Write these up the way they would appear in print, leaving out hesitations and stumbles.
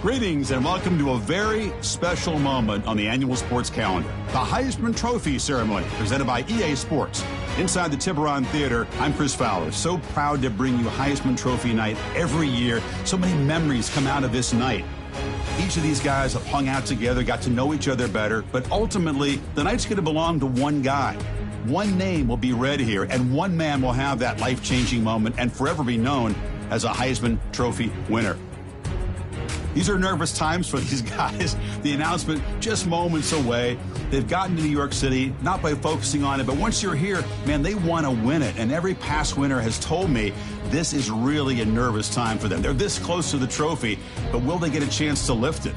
Greetings and welcome to a very special moment on the annual sports calendar. The Heisman Trophy ceremony presented by EA Sports. Inside the Tiburon Theater, I'm Chris Fowler. So proud to bring you Heisman Trophy night every year. So many memories come out of this night. Each of these guys have hung out together, got to know each other better, but ultimately, the night's going to belong to one guy. One name will be read here, and one man will have that life-changing moment and forever be known as a Heisman Trophy winner. These are nervous times for these guys. The announcement just moments away. They've gotten to New York City, not by focusing on it, but once you're here, man, they want to win it. And every past winner has told me this is really a nervous time for them. They're this close to the trophy, but will they get a chance to lift it?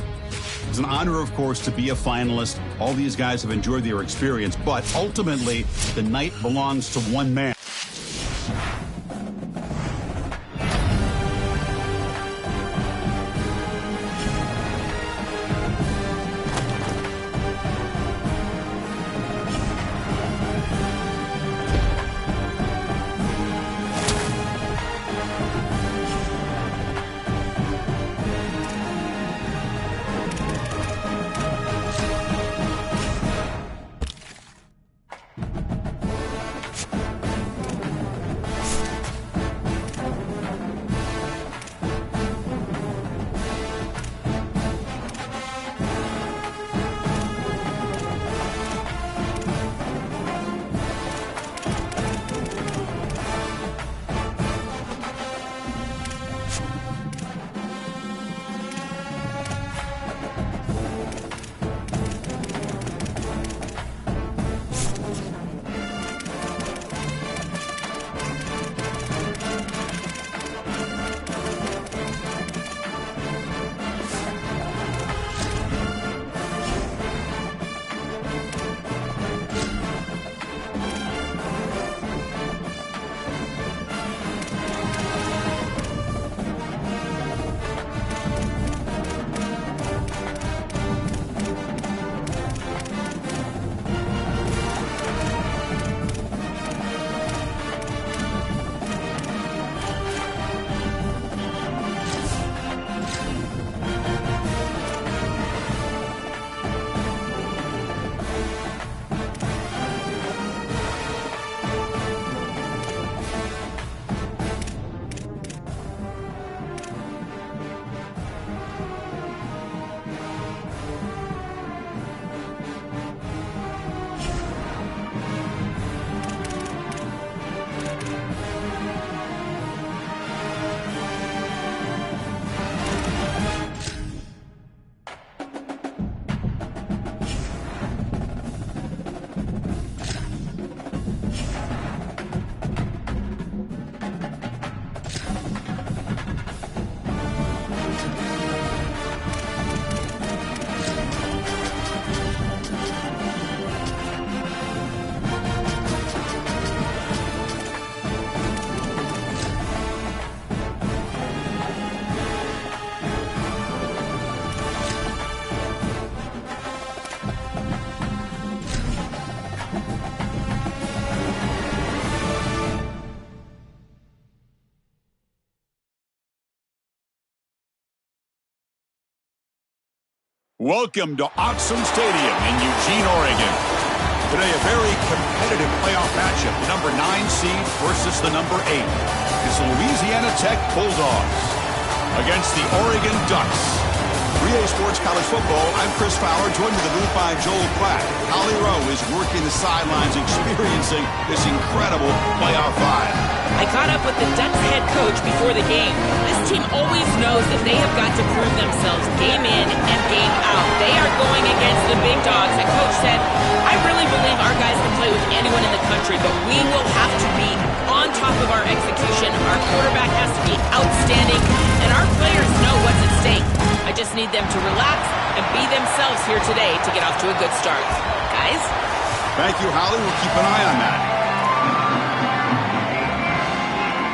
It's an honor, of course, to be a finalist. All these guys have enjoyed their experience, but ultimately, the night belongs to one man. Welcome to Auxum Stadium in Eugene, Oregon. Today, a very competitive playoff matchup. Number 9 seed versus the number 8. It's the Louisiana Tech Bulldogs against the Oregon Ducks. EA Sports College Football, I'm Chris Fowler, joined in the booth by Joel Pratt. Holly Rowe is working the sidelines, experiencing this incredible playoff vibe. I caught up with the Ducks head coach before the game. This team always knows that they have got to prove themselves game in and game out. They are going against the big dogs. The coach said, I really believe our guys can play with anyone in the country, but we will have to be on top of our execution. Our quarterback has to be outstanding, and our players know what's at stake. I just need them to relax and be themselves here today to get off to a good start. Guys? Thank you, Holly. We'll keep an eye on that.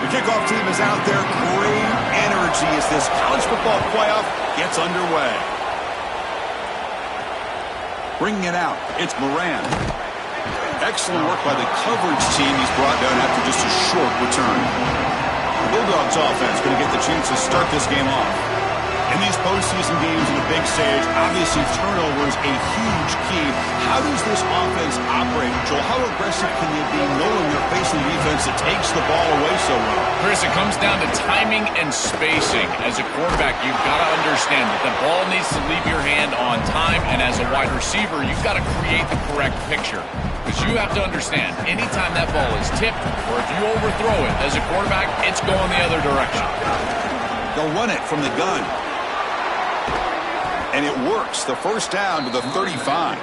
The kickoff team is out there. Great energy as this college football playoff gets underway. Bringing it out, it's Moran. Excellent work by the coverage team. He's brought down after just a short return. The Bulldogs offense going to get the chance to start this game off. In these postseason games in the big stage, obviously turnovers a huge key. How does this offense operate, Joel? How aggressive can they be knowing they're facing a defense that takes the ball away so well? Chris, it comes down to timing and spacing. As a quarterback, you've got to understand that the ball needs to leave your hand on time, and as a wide receiver, you've got to create the correct picture. Because you have to understand, anytime that ball is tipped, or if you overthrow it as a quarterback, it's going the other direction. They'll run it from the gun. And it works. The first down to the 35.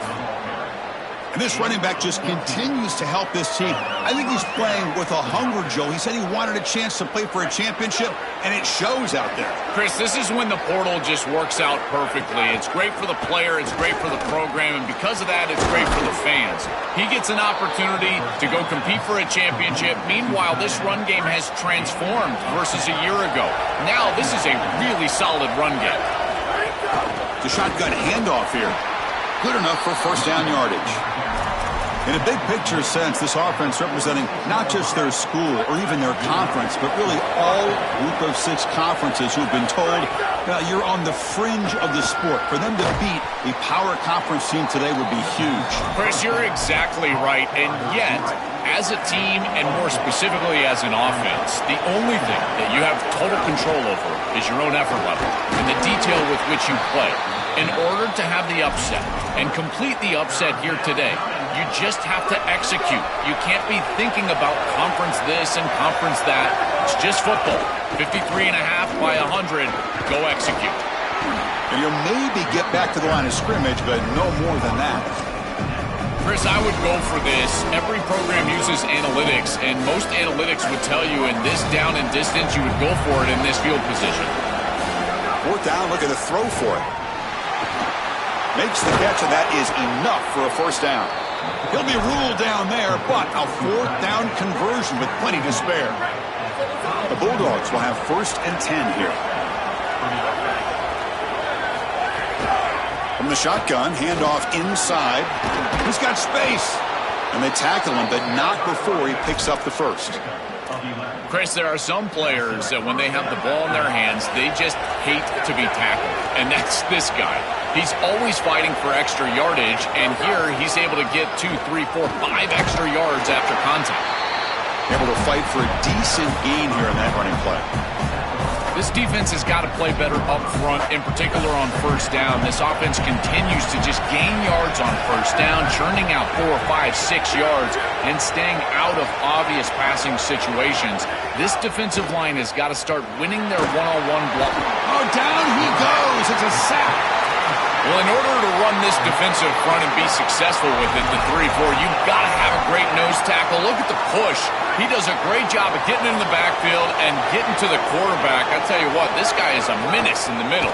And this running back just continues to help this team. I think he's playing with a hunger, Joe. He said he wanted a chance to play for a championship, and it shows out there. Chris, this is when the portal just works out perfectly. It's great for the player. It's great for the program. And because of that, it's great for the fans. He gets an opportunity to go compete for a championship. Meanwhile, this run game has transformed versus a year ago. Now, this is a really solid run game. The shotgun handoff here. Good enough for first down yardage. In a big picture sense, this offense representing not just their school or even their conference, but really all group of 6 conferences who've been told you're on the fringe of the sport. For them to beat a power conference team today would be huge. Chris, you're exactly right. And yet, as a team and more specifically as an offense, the only thing that you have total control over is your own effort level and the detail with which you play. In order to have the upset and complete the upset here today, you just have to execute. You can't be thinking about conference this and conference that. It's just football. 53.5 by 100. Go execute. And you'll maybe get back to the line of scrimmage, but no more than that. Chris, I would go for this. Every program uses analytics, and most analytics would tell you in this down and distance, you would go for it in this field position. Fourth down, look at the throw for it. Makes the catch, and that is enough for a first down. He'll be ruled down there, but a fourth down conversion with plenty to spare. The Bulldogs will have 1st and 10 here. From the shotgun, handoff inside. He's got space. And they tackle him, but not before he picks up the first. Chris, there are some players that when they have the ball in their hands, they just hate to be tackled. And that's this guy. He's always fighting for extra yardage, and here he's able to get 2, 3, 4, 5 extra yards after contact. Able to fight for a decent gain here in that running play. This defense has got to play better up front, in particular on first down. This offense continues to just gain yards on first down, churning out 4, 5, 6 yards, and staying out of obvious passing situations. This defensive line has got to start winning their one-on-one block. Oh, down he goes. It's a sack. Well, in order to run this defensive front and be successful with it, the 3-4, you've got to have a great nose tackle. Look at the push. He does a great job of getting in the backfield and getting to the quarterback. I tell you what, this guy is a menace in the middle.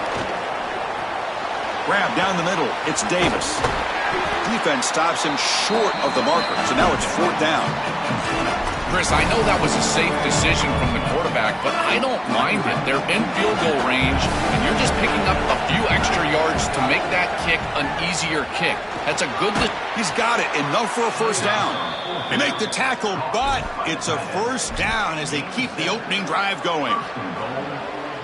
Grab down the middle. It's Davis. Defense stops him short of the marker, so now it's 4th down. Chris, I know that was a safe decision from the quarterback, but I don't mind it. They're in field goal range, and you're just picking up a few extra yards to make that kick an easier kick. That's a good... He's got it. Enough for a first down. They make the tackle, but it's a first down as they keep the opening drive going.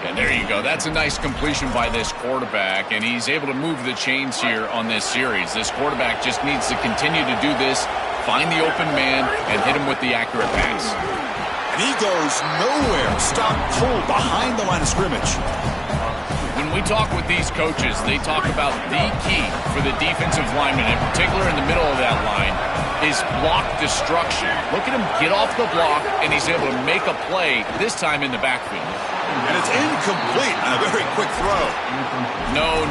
And there you go. That's a nice completion by this quarterback, and he's able to move the chains here on this series. This quarterback just needs to continue to do this, find the open man, and hit him with the accurate pass. And he goes nowhere. Stop pull behind the line of scrimmage. When we talk with these coaches, they talk about the key for the defensive lineman, in particular in the middle of that line, is block destruction. Look at him get off the block, and he's able to make a play, this time in the backfield. And it's incomplete on a very quick throw. No.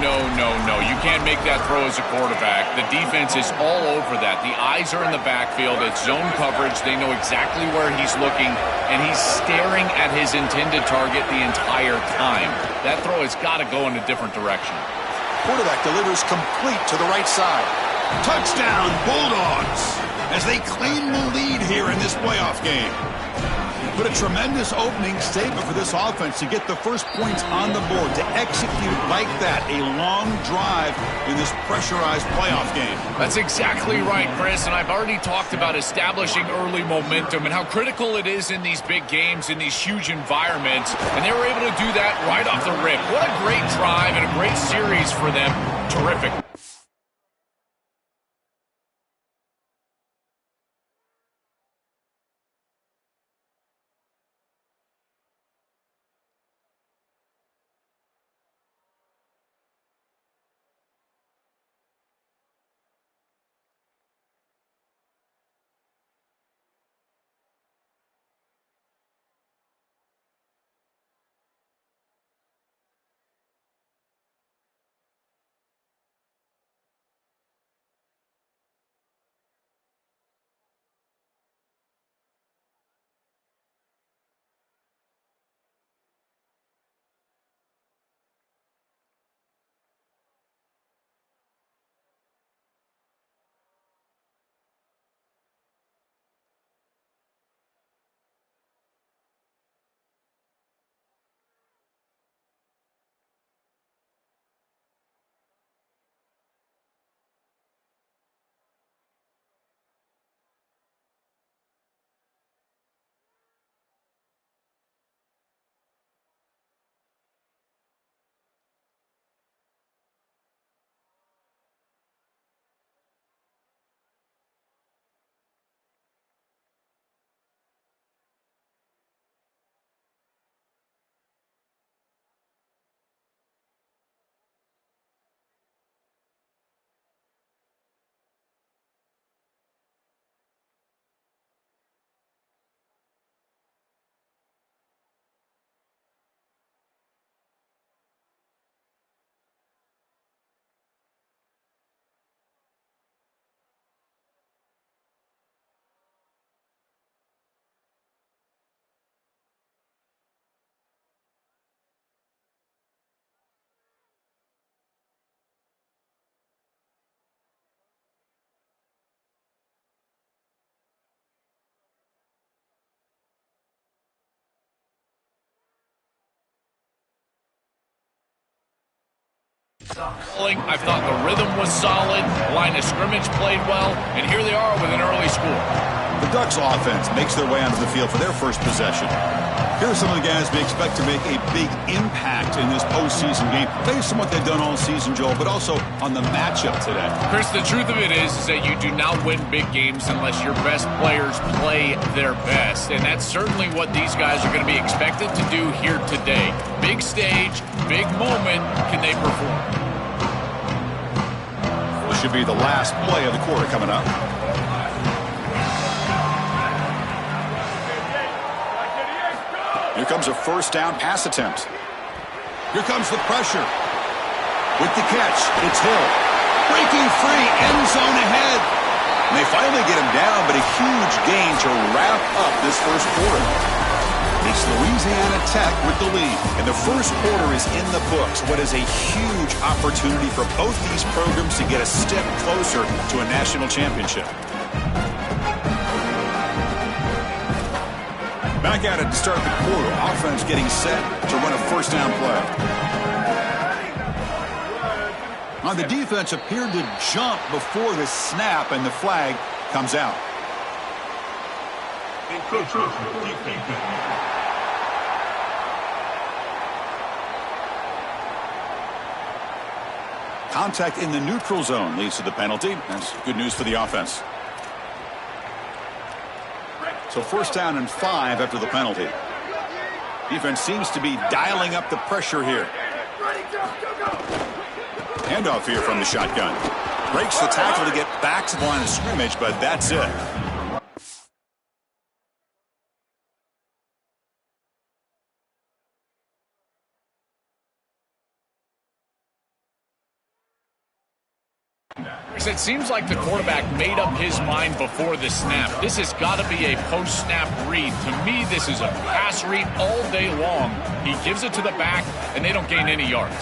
You can't make that throw as a quarterback. The defense is all over that. The eyes are in the backfield. It's zone coverage. They know exactly where he's looking, and he's staring at his intended target the entire time. That throw has got to go in a different direction. Quarterback delivers complete to the right side. Touchdown, Bulldogs, as they claim the lead here in this playoff game. But a tremendous opening statement for this offense to get the first points on the board, to execute like that, a long drive in this pressurized playoff game. That's exactly right, Chris, and I've already talked about establishing early momentum and how critical it is in these big games, in these huge environments, and they were able to do that right off the rip. What a great drive and a great series for them. Terrific. I thought the rhythm was solid, line of scrimmage played well, and here they are with an early score. The Ducks offense makes their way onto the field for their first possession. Here are some of the guys we expect to make a big impact in this postseason game, based on what they've done all season, Joel, but also on the matchup today. Chris, the truth of it is that you do not win big games unless your best players play their best, and that's certainly what these guys are going to be expected to do here today. Big stage, big moment, can they perform? This should be the last play of the quarter coming up. Here comes a first down pass attempt. Here comes the pressure. With the catch, it's Hill. Breaking free, end zone ahead. And they finally get him down, but a huge gain to wrap up this first quarter. It's Louisiana Tech with the lead, and the first quarter is in the books. What is a huge opportunity for both these programs to get a step closer to a national championship. Back at it to start the quarter. Offense getting set to run a first down play. On the defense appeared to jump before the snap, and the flag comes out. Contact in the neutral zone leads to the penalty. That's good news for the offense. So first down and 5 after the penalty. Defense seems to be dialing up the pressure here. Handoff here from the shotgun. Breaks the tackle to get back to the line of scrimmage, but that's it. It seems like the quarterback made up his mind before the snap. This has got to be a post-snap read. To me, this is a pass read all day long. He gives it to the back, and they don't gain any yards.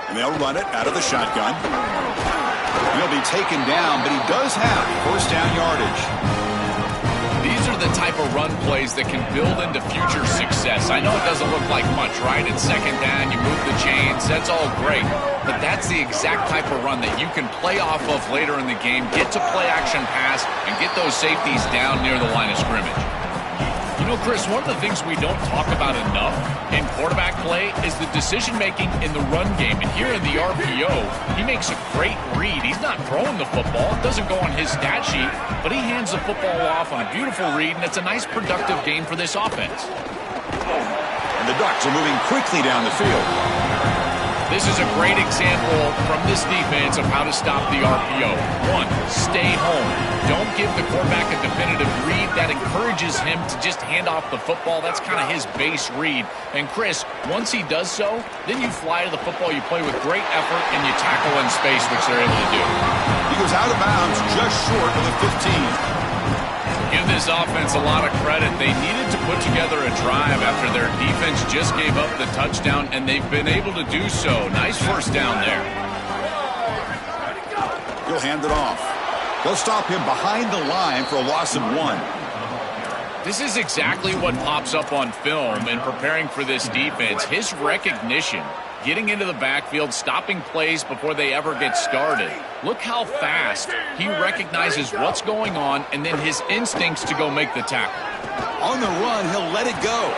And they'll run it out of the shotgun. He'll be taken down, but he does have first down yardage. are the type of run plays that can build into future success. I know it doesn't look like much, right? It's second down, you move the chains, that's all great. But that's the exact type of run that you can play off of later in the game, get to play action pass, and get those safeties down near the line of scrimmage. You know, Chris, one of the things we don't talk about enough in quarterback play is the decision-making in the run game. And here in the RPO, he makes a great read. He's not throwing the football. It doesn't go on his stat sheet, but he hands the football off on a beautiful read, and it's a nice, productive game for this offense. And the Ducks are moving quickly down the field. This is a great example from this defense of how to stop the RPO. One, stay home. Don't give the quarterback a definitive read. That encourages him to just hand off the football. That's kind of his base read. And Chris, once he does so, then you fly to the football, you play with great effort, and you tackle in space, which they're able to do. He goes out of bounds just short of the 15. Give this offense a lot of credit. They needed to put together a drive after their defense just gave up the touchdown, and they've been able to do so. Nice first down there. He'll hand it off. They'll stop him behind the line for a loss of 1. This is exactly what pops up on film in preparing for this defense. His recognition, getting into the backfield, stopping plays before they ever get started. Look how fast he recognizes what's going on, and then his instincts to go make the tackle. On the run, he'll let it go.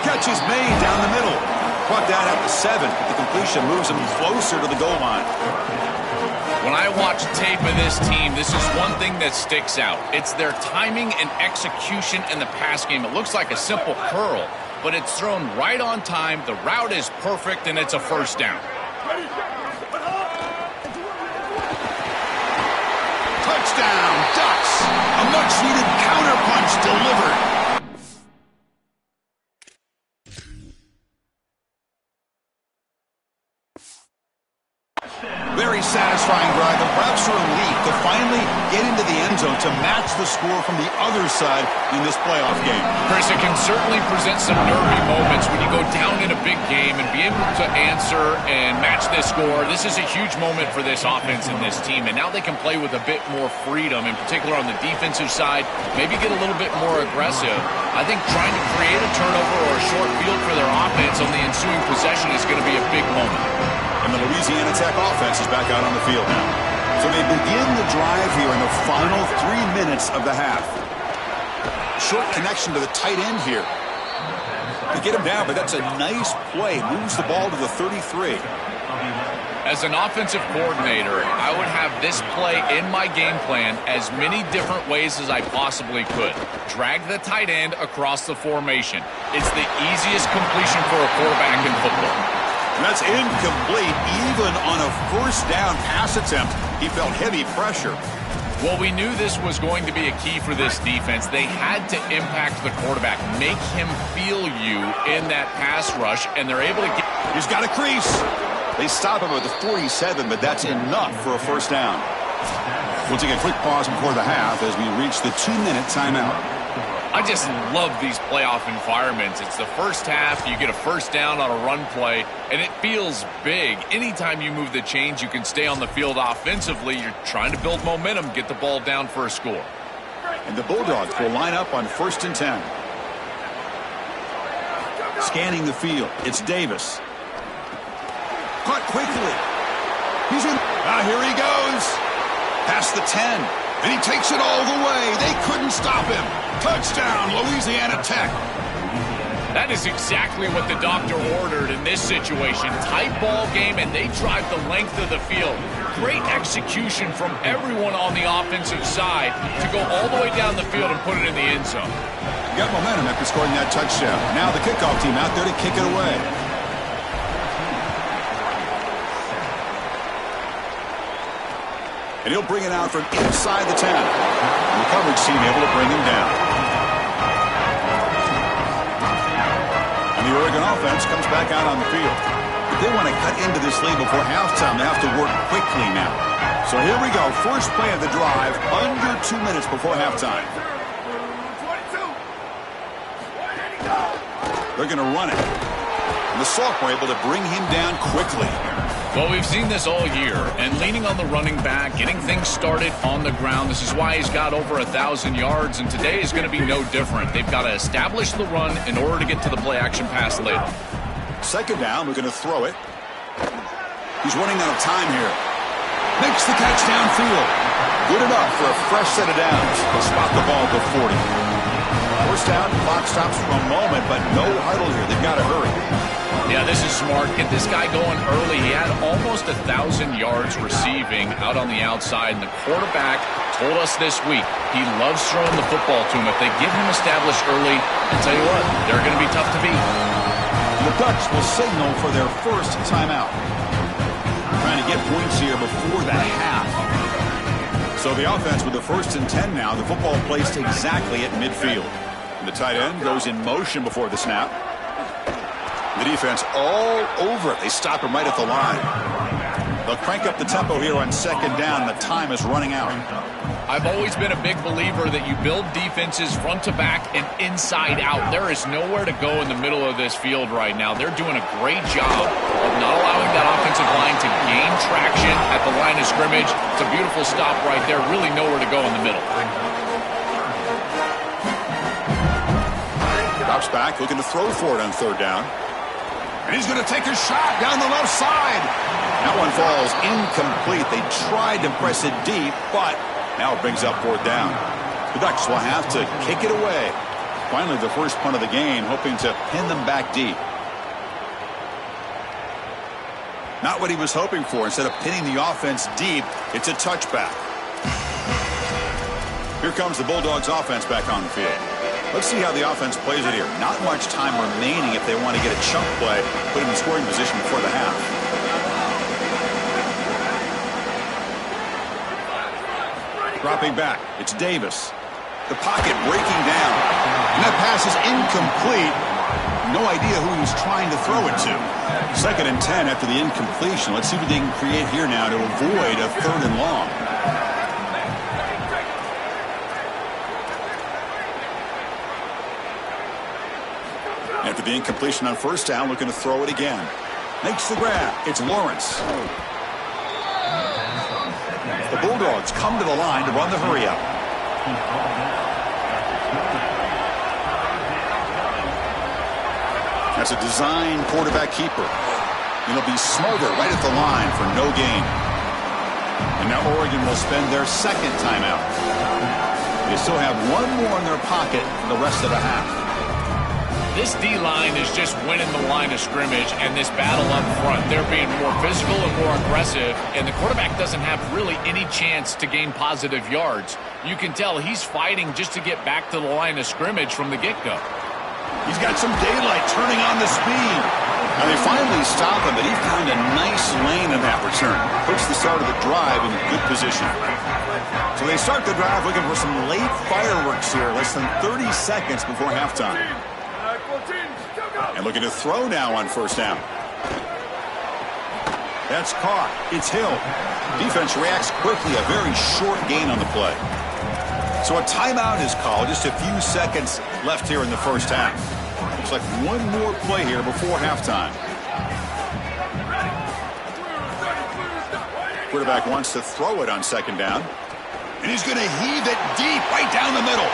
Catch is made down the middle. Brought down at the 7. The completion moves him closer to the goal line. When I watch tape of this team, this is one thing that sticks out. It's their timing and execution in the pass game. It looks like a simple curl, but it's thrown right on time. The route is perfect, and it's a first down. Touchdown, Ducks! A much-needed counterpunch delivered. Very satisfying drive, and perhaps a relief to finally get into the end zone to match the score from the other side in this playoff game. Chris, it can certainly present some nervy moments when you go down in a big game and be able to answer and match this score. This is a huge moment for this offense and this team, and now they can play with a bit more freedom, in particular on the defensive side, maybe get a little bit more aggressive. I think trying to create a turnover or a short field for their offense on the ensuing possession is going to be a big moment. And the Louisiana Tech offense is back out on the field now. So they begin the drive here in the final 3 minutes of the half. Short connection to the tight end here to get him down, but that's a nice play. Moves the ball to the 33. As an offensive coordinator, I would have this play in my game plan as many different ways as I possibly could. Drag the tight end across the formation. It's the easiest completion for a quarterback in football. That's incomplete. Even on a first down pass attempt, he felt heavy pressure. Well, we knew this was going to be a key for this defense. They had to impact the quarterback, make him feel you in that pass rush, and they're able to get... He's got a crease. They stop him at the 47, but that's enough for a first down. We'll take a quick pause before the half as we reach the 2-minute timeout. I just love these playoff environments. It's the first half, you get a first down on a run play, and it feels big. Anytime you move the chains, you can stay on the field offensively. You're trying to build momentum, get the ball down for a score. And the Bulldogs will line up on 1st and 10. Scanning the field, it's Davis. Caught quickly. He's in. Here he goes. Past the 10. And he takes it all the way. They couldn't stop him. Touchdown, Louisiana Tech. That is exactly what the doctor ordered in this situation. Tight ball game, and they drive the length of the field. Great execution from everyone on the offensive side to go all the way down the field and put it in the end zone. Got momentum after scoring that touchdown. Now the kickoff team out there to kick it away. And he'll bring it out from inside the 10. And the coverage team able to bring him down. And the Oregon offense comes back out on the field. If they want to cut into this lead before halftime, they have to work quickly now. So here we go. First play of the drive, under 2 minutes before halftime. They're going to run it. And the Sophomore able to bring him down quickly. Well, we've seen this all year, and leaning on the running back, getting things started on the ground. This is why he's got over 1,000 yards, and today is going to be no different. They've got to establish the run in order to get to the play-action pass later. Second down, we're going to throw it. He's running out of time here. Makes the catch downfield. Good enough for a fresh set of downs. He'll spot the ball at the 40. First down, clock stops for a moment, but no huddle here. They've got to hurry. Yeah, this is smart. Get this guy going early. He had almost 1,000 yards receiving out on the outside, and the quarterback told us this week he loves throwing the football to him. If they get him established early, I'll tell you what, they're going to be tough to beat. The Ducks will signal for their first timeout. Trying to get points here before the half. So the offense with the 1st and 10 now. The football placed exactly at midfield. And the tight end goes in motion before the snap. The defense all over it. They stop him right at the line. They'll crank up the tempo here on second down. The time is running out. I've always been a big believer that you build defenses front to back and inside out. There is nowhere to go in the middle of this field right now. They're doing a great job of not allowing that offensive line to gain traction at the line of scrimmage. It's a beautiful stop right there. Really nowhere to go in the middle. Drops back, looking to throw for it on third down. And he's going to take a shot down the left side. That one falls incomplete. They tried to press it deep, but now it brings up fourth down. The Ducks will have to kick it away. Finally, the first punt of the game, hoping to pin them back deep. Not what he was hoping for. Instead of pinning the offense deep, it's a touchback. Here comes the Bulldogs offense back on the field. Let's see how the offense plays it here. Not much time remaining if they want to get a chunk play, put him in scoring position before the half. Dropping back, it's Davis. The pocket breaking down. And that pass is incomplete. No idea who he was trying to throw it to. 2nd and 10 after the incompletion. Let's see what they can create here now to avoid a 3rd and long. After the incompletion on first down, looking to throw it again. Makes the grab. It's Lawrence. The Bulldogs come to the line to run the hurry-up. That's a design quarterback keeper. And he'll be smothered right at the line for no gain. And now Oregon will spend their 2nd timeout. They still have one more in their pocket for the rest of the half. This D-line is just winning the line of scrimmage, and this battle up front, they're being more physical and more aggressive, and the quarterback doesn't have really any chance to gain positive yards. You can tell he's fighting just to get back to the line of scrimmage from the get-go. He's got some daylight turning on the speed. And they finally stop him, but he found a nice lane in that return. Puts the start of the drive in good position. So they start the drive looking for some late fireworks here, less than 30 seconds before halftime. And looking to throw now on first down. That's caught. It's Hill. Defense reacts quickly. A very short gain on the play. So a timeout is called. Just a few seconds left here in the first half. Looks like one more play here before halftime. Quarterback wants to throw it on second down. And he's going to heave it deep right down the middle.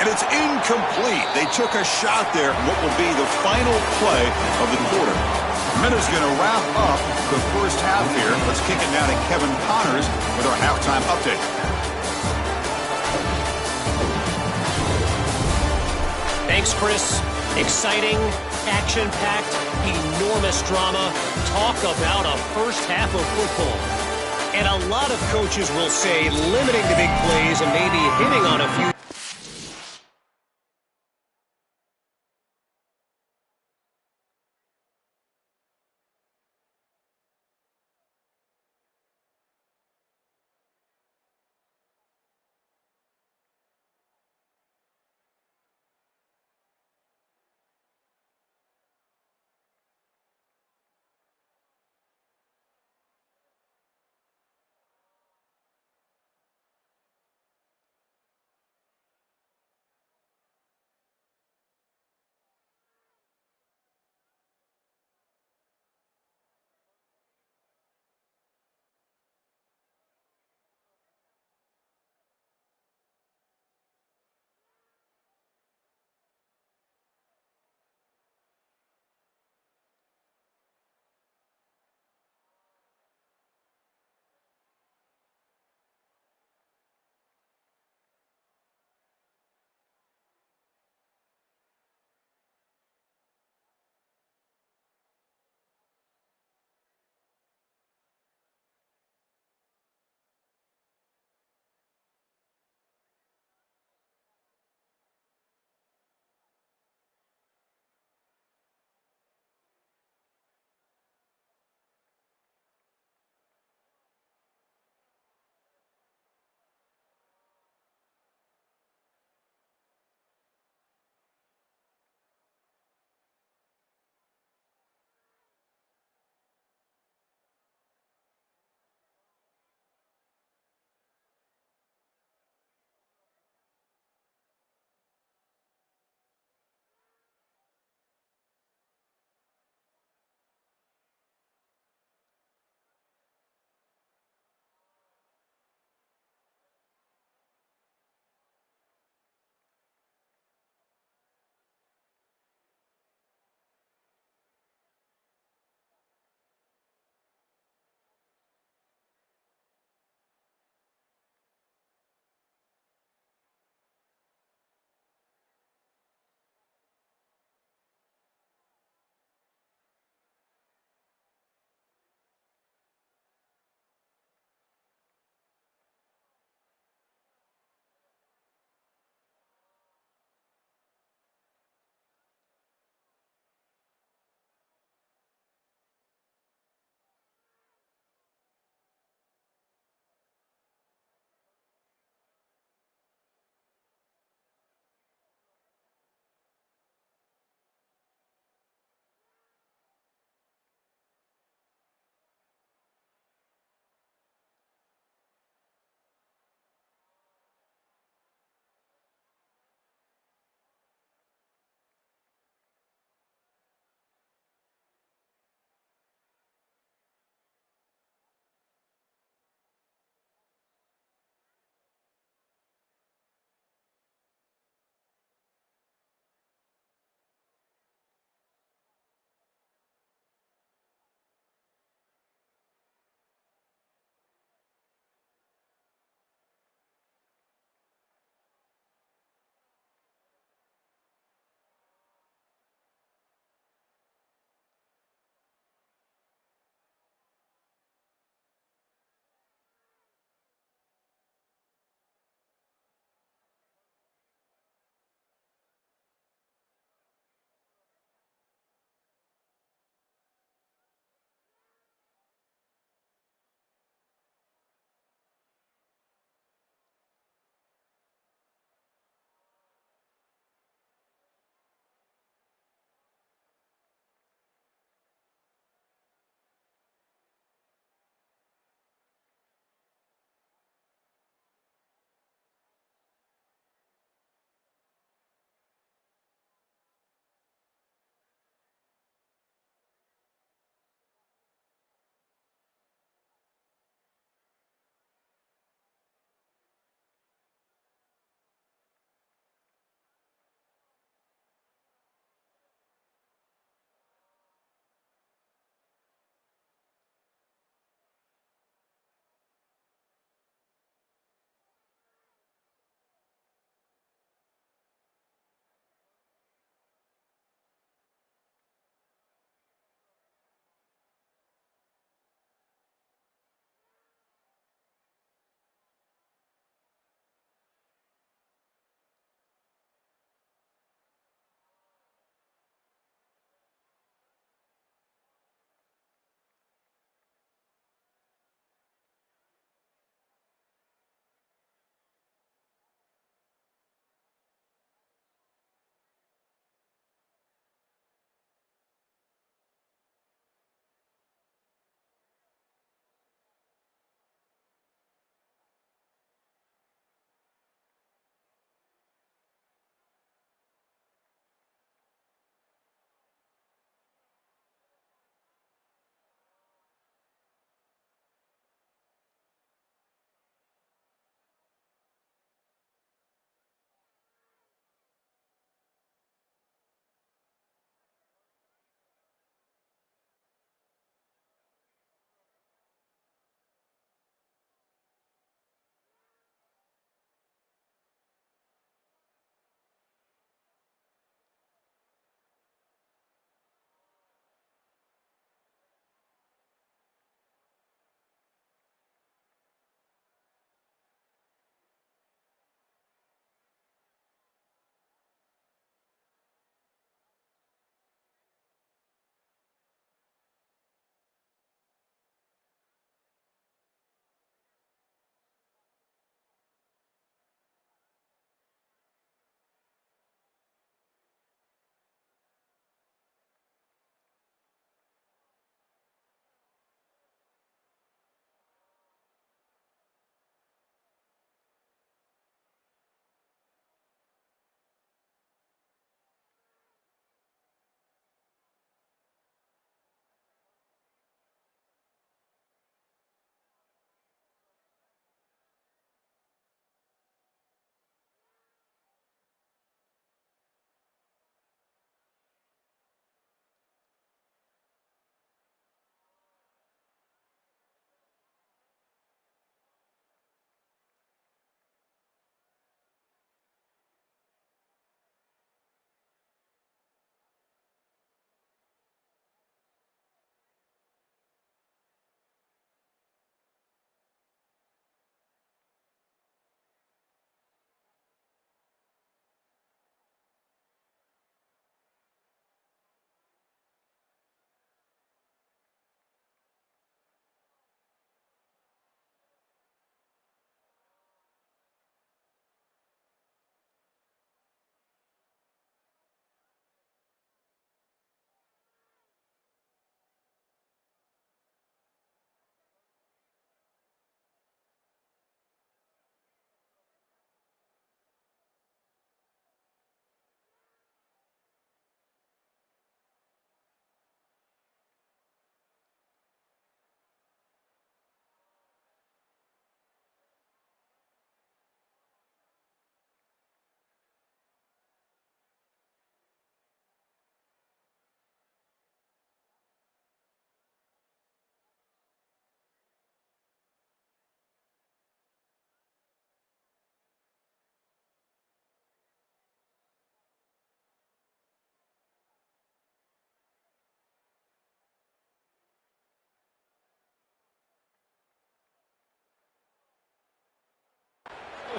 And it's incomplete. They took a shot there. What will be the final play of the quarter. Minutes going to wrap up the first half here. Let's kick it down to Kevin Connors with our halftime update. Thanks, Chris. Exciting, action-packed, enormous drama. Talk about a first half of football. And a lot of coaches will say limiting the big plays and maybe hitting on a few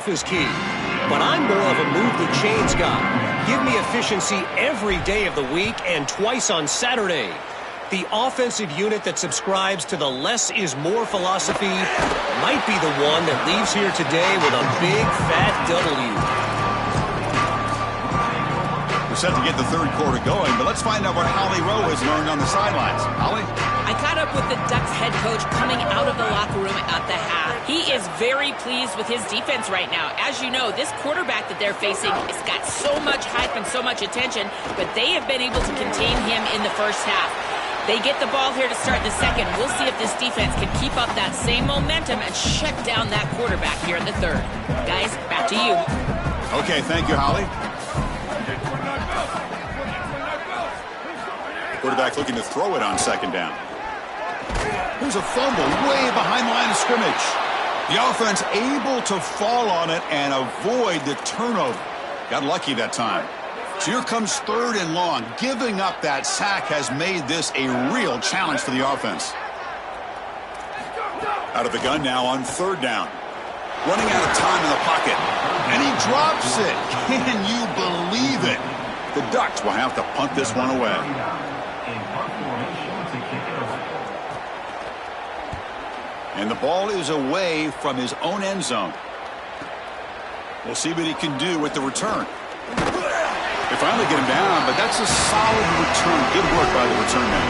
is key. But I'm more of a move the chains guy. Give me efficiency every day of the week and twice on Saturday. The offensive unit that subscribes to the less is more philosophy might be the one that leaves here today with a big fat W. We're set to get the third quarter going, but let's find out what Holly Rowe has learned on the sidelines. Holly? I caught up with the Ducks head coach coming out of the locker room at the half. He is very pleased with his defense right now. As you know, this quarterback that they're facing has got so much hype and so much attention, but they have been able to contain him in the first half. They get the ball here to start the second. We'll see if this defense can keep up that same momentum and shut down that quarterback here in the third. Guys, back to you. Okay, thank you, Holly. Quarterback looking to throw it on second down. Here's a fumble way behind the line of scrimmage. The offense able to fall on it and avoid the turnover. Got lucky that time. So here comes third and long. Giving up that sack has made this a real challenge for the offense. Out of the gun now on third down. Running out of time in the pocket. And he drops it. Can you believe it? The Ducks will have to punt this one away. And the ball is away from his own end zone. We'll see what he can do with the return. They finally get him down, but that's a solid return. Good work by the return man.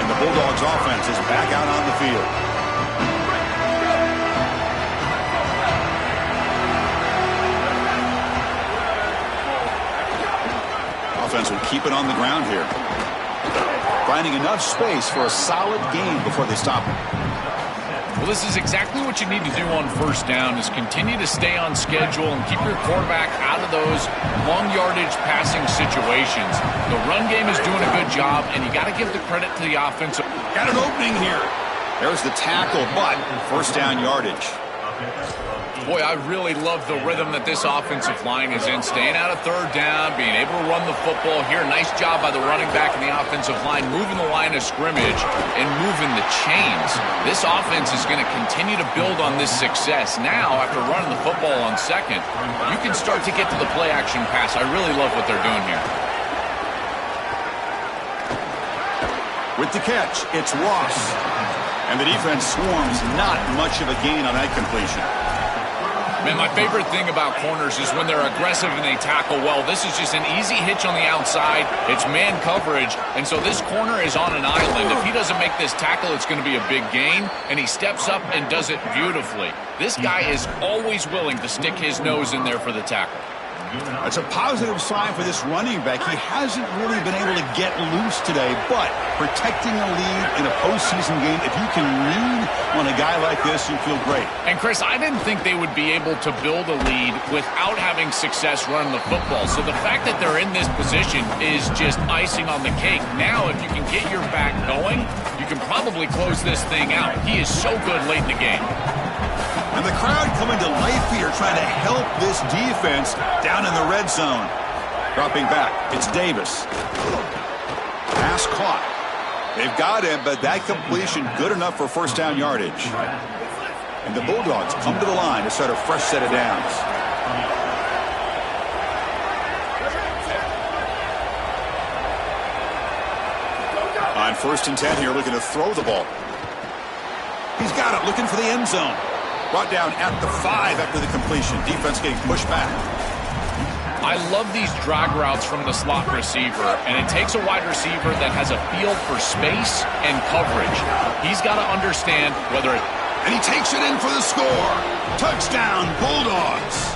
And the Bulldogs offense is back out on the field. Offense will keep it on the ground here. Finding enough space for a solid gain before they stop him. Well, this is exactly what you need to do on first down is continue to stay on schedule and keep your quarterback out of those long yardage passing situations. The run game is doing a good job, and you got to give the credit to the offense. Got an opening here. There's the tackle, but first down yardage. Boy, I really love the rhythm that this offensive line is in. Staying out of third down, being able to run the football here. Nice job by the running back and the offensive line, moving the line of scrimmage and moving the chains. This offense is going to continue to build on this success. Now, after running the football on second, you can start to get to the play-action pass. I really love what they're doing here. With the catch, it's Ross. And the defense swarms, not much of a gain on that completion. Man, my favorite thing about corners is when they're aggressive and they tackle well. This is just an easy hitch on the outside. It's man coverage, and so this corner is on an island. If he doesn't make this tackle, it's going to be a big gain, and he steps up and does it beautifully. This guy is always willing to stick his nose in there for the tackle. That's a positive sign for this running back. He hasn't really been able to get loose today, but protecting a lead in a postseason game, if you can lean on a guy like this, you feel great. And, Chris, I didn't think they would be able to build a lead without having success running the football. So the fact that they're in this position is just icing on the cake. Now, if you can get your back going, you can probably close this thing out. He is so good late in the game. And the crowd coming to life here, trying to help this defense down in the red zone. Dropping back, it's Davis. Pass caught. They've got him, but that completion good enough for first down yardage. And the Bulldogs come to the line to start a fresh set of downs. On 1st and 10 here, looking to throw the ball. He's got it, looking for the end zone. Brought down at the 5 after the completion. Defense getting pushed back. I love these drag routes from the slot receiver, and it takes a wide receiver that has a feel for space and coverage. He's got to understand whether it... And he takes it in for the score. Touchdown, Bulldogs.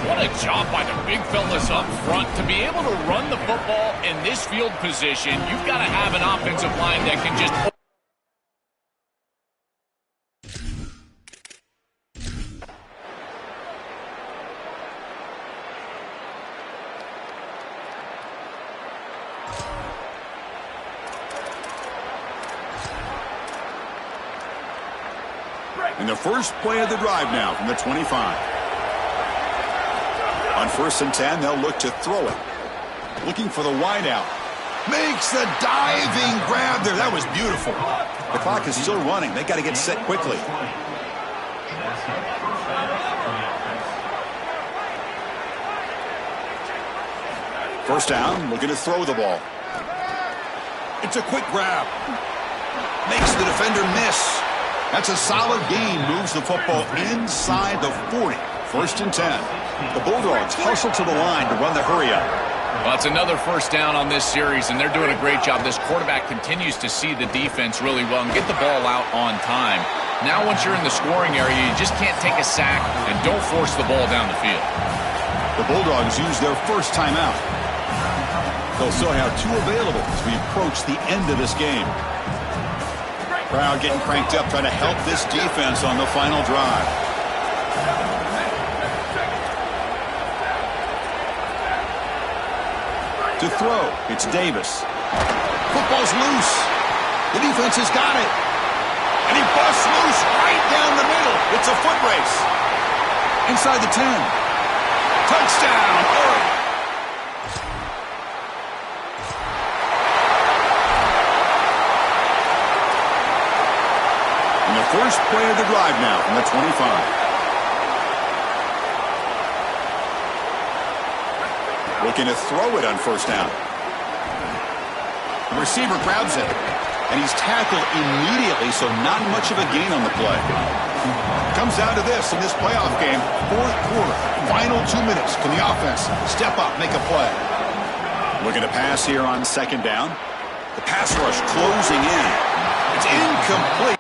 What a job by the big fellas up front. To be able to run the football in this field position, you've got to have an offensive line that can just... In the first play of the drive now from the 25. On 1st and 10, they'll look to throw it. Looking for the wideout. Makes the diving grab there. That was beautiful. The clock is still running. They got to get set quickly. First down, looking to throw the ball. It's a quick grab. Makes the defender miss. That's a solid gain. Moves the football inside the 40. First and 10. The Bulldogs hustle to the line to run the hurry up. Well, it's another first down on this series, and they're doing a great job. This quarterback continues to see the defense really well and get the ball out on time. Now once you're in the scoring area, you just can't take a sack and don't force the ball down the field. The Bulldogs use their first timeout. They'll still have 2 available as we approach the end of this game. Crowd getting cranked up, trying to help this defense on the final drive. To throw, it's Davis. Football's loose. The defense has got it. And he busts loose right down the middle. It's a foot race. Inside the 10. Touchdown, Oregon. And the first play of the drive now from the 25. Looking to throw it on first down. The receiver grabs it. And he's tackled immediately, so not much of a gain on the play. Comes down to this in this playoff game. 4th quarter, final 2 minutes. Can the offense step up, make a play? Looking to pass here on second down. The pass rush closing in. It's incomplete.